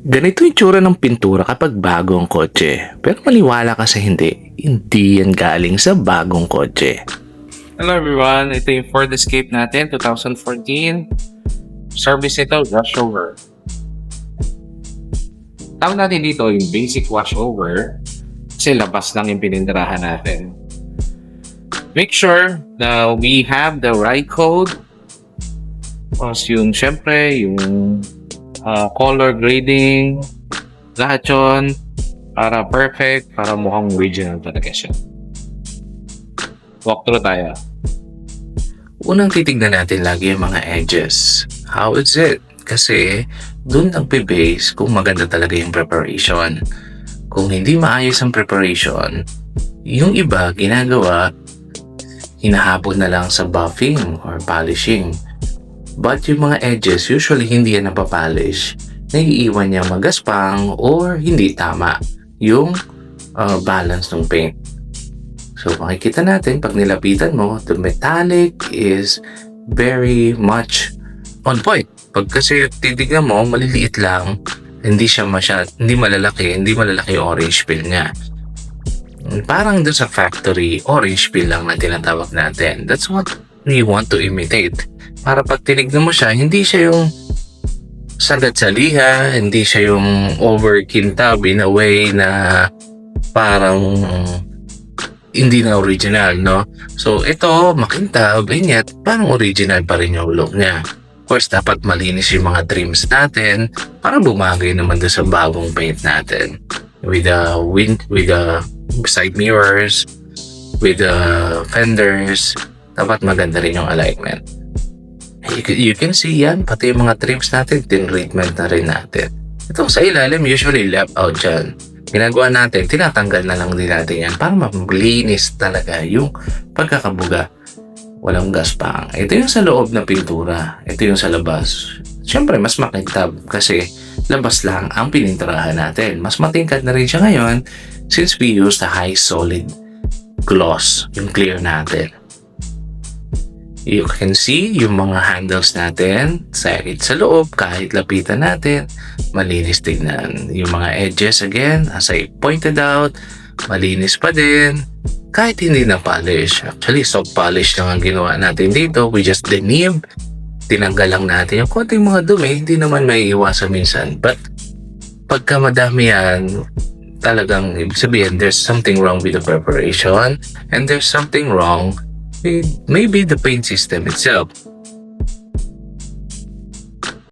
Ganito yung tsura ng pintura kapag bago ang kotse. Pero maniwala ka sa hindi yan galing sa bagong kotse. Hello everyone, ito yung Ford Escape natin, 2014. Service ito, washover. Tawag natin dito yung basic washover kasi labas lang yung pinintirahan natin. Make sure na we have the right code. Tapos yung syempre, yung color grading, lahat yun para perfect, para mukhang original talaga siya. Walk through tayo. Unang titignan natin lagi yung mga edges. How is it? Kasi dun nagbe-base kung maganda talaga yung preparation. Kung hindi maayos ang preparation, yung iba ginagawa, hinahapon na lang sa buffing or polishing. But yung mga edges, usually hindi yan napapolish. Naiiwan niya magaspang or hindi tama yung balance ng paint. So makikita natin pag nilapitan mo, the metallic is very much on point. Pag kasi titignan mo, maliliit lang, hindi malalaki yung orange peel niya. Parang doon sa factory, orange peel lang na tinatawag natin. That's what we want to imitate. Para pag tinignan mo siya, hindi siya yung sagad sa liha, hindi siya yung overkintab in a way na parang hindi na original, no? So, ito, makintab, and yet, parang original pa rin yung look niya. Of course, dapat malinis yung mga trims natin para bumagay naman doon sa bagong paint natin. With the side mirrors, with the fenders, dapat maganda rin yung alignment. You can see yan, pati yung mga trims natin, tin-treatment na rin natin. Ito sa ilalim, usually left out dyan. Ginagawa natin, tinatanggal na lang din natin yan para maglinis talaga yung pagkakabuga. Walang gaspang. Ito yung sa loob na pintura. Ito yung sa labas. Siyempre, mas makintab kasi labas lang ang pininturahan natin. Mas matingkad na rin siya ngayon since we use the high solid gloss, yung clear natin. You can see yung mga handles natin sa loob, kahit lapitan natin, malinis tignan. Yung mga edges, again, as I pointed out, malinis pa din, kahit hindi na polish. Actually, soft polish lang ang ginawa natin dito. We just denib, tinanggal lang natin yung konting mga dumi, hindi naman may iwasan minsan. But, pagka madami yan, talagang ibig sabihin, there's something wrong with the preparation, and there's something wrong maybe the paint system itself.